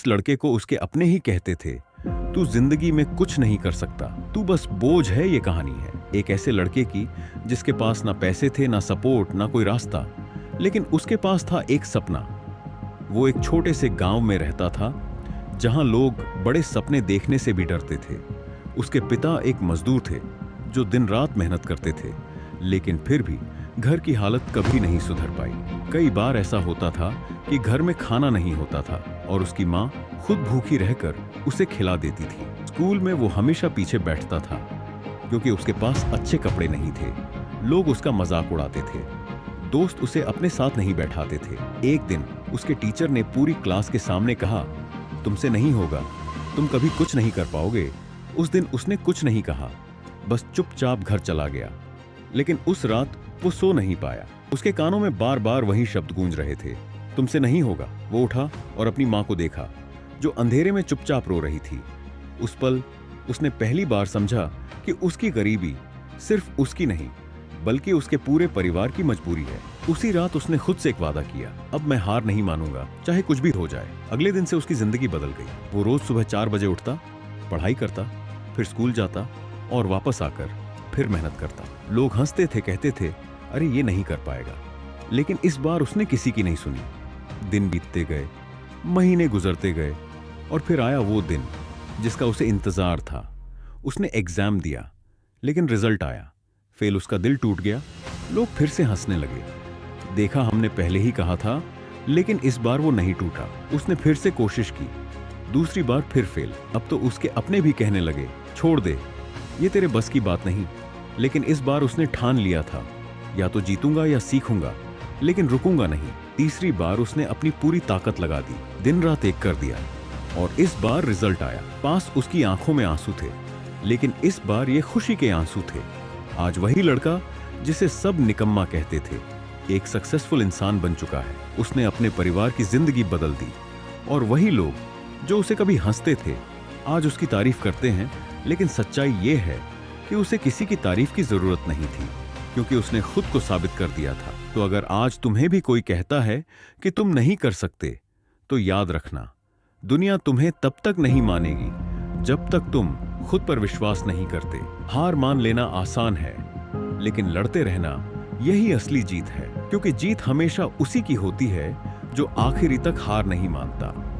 इस लड़के को उसके अपने ही कहते थे, तू जिंदगी में कुछ नहीं कर सकता, तू बस बोझ है। ये कहानी है एक ऐसे लड़के की जिसके पास ना पैसे थे, ना सपोर्ट, ना कोई रास्ता, लेकिन उसके पास था एक सपना। वो एक छोटे से गांव में रहता था जहां लोग बड़े सपने देखने से भी डरते थे। उसके पिता एक मजदूर थे जो दिन रात मेहनत करते थे, लेकिन फिर भी घर की हालत कभी नहीं सुधर पाई। कई बार ऐसा होता था कि घर में खाना नहीं होता था और उसकी माँ खुद भूखी रहकर उसे खिला देती थी। स्कूल में वो हमेशा पीछे बैठता था क्योंकि उसके पास अच्छे कपड़े नहीं थे। लोग उसका मजाक उड़ाते थे, दोस्त उसे अपने साथ नहीं बैठाते थे। एक दिन उसके टीचर ने पूरी क्लास के सामने कहा, तुमसे नहीं होगा, तुम कभी कुछ नहीं कर पाओगे। उस दिन उसने कुछ नहीं कहा, बस चुपचाप घर चला गया। लेकिन उस रात वो सो नहीं पाया। उसके कानों में बार बार वही शब्द गूंज रहे थे, तुमसे नहीं होगा। वो उठा और अपनी माँ को देखा जो अंधेरे में चुपचाप रो रही थी। उस पल उसने पहली बार समझा कि उसकी गरीबी सिर्फ उसकी नहीं बल्कि उसके पूरे परिवार की मजबूरी है। उसी रात उसने खुद से एक वादा किया, अब मैं हार नहीं मानूंगा, चाहे कुछ भी हो जाए। अगले दिन से उसकी जिंदगी बदल गई। वो रोज सुबह 4 बजे उठता, पढ़ाई करता, फिर स्कूल जाता और वापस आकर फिर मेहनत करता। लोग हंसते थे, कहते थे अरे ये नहीं कर पाएगा, लेकिन इस बार उसने किसी की नहीं सुनी। दिन बीतते गए, महीने गुजरते गए और फिर आया वो दिन जिसका उसे इंतजार था। उसने एग्जाम दिया, लेकिन रिजल्ट आया, फेल। उसका दिल टूट गया। लोग फिर से हंसने लगे। देखा, हमने पहले ही कहा था, लेकिन इस बार वो नहीं टूटा। उसने फिर से कोशिश की, दूसरी बार फिर फेल। अब तो उसके अपने भी कहने लगे, छोड़ दे, ये तेरे बस की बात नहीं। लेकिन इस बार उसने ठान लिया था, या तो जीतूंगा या सीखूंगा, लेकिन रुकूंगा नहीं। तीसरी बार उसने अपनी पूरी ताकत लगा दी, दिन रात एक कर दिया और इस बार रिजल्ट आया। पास उसकी आंखों में आंसू थे, लेकिन इस बार ये खुशी के आंसू थे। आज वही लड़का जिसे सब निकम्मा कहते थे, एक सक्सेसफुल इंसान बन चुका है। उसने अपने परिवार की जिंदगी बदल दी और वही लोग जो उसे कभी हंसते थे आज उसकी तारीफ करते हैं। लेकिन सच्चाई ये है कि उसे किसी की तारीफ की जरूरत नहीं थी, क्योंकि उसने खुद को साबित कर दिया था। तो अगर आज तुम्हें भी कोई कहता है कि तुम नहीं कर सकते, तो याद रखना, दुनिया तुम्हें तब तक नहीं मानेगी जब तक तुम खुद पर विश्वास नहीं करते। हार मान लेना आसान है, लेकिन लड़ते रहना यही असली जीत है, क्योंकि जीत हमेशा उसी की होती है जो आखिरी तक हार नहीं मानता।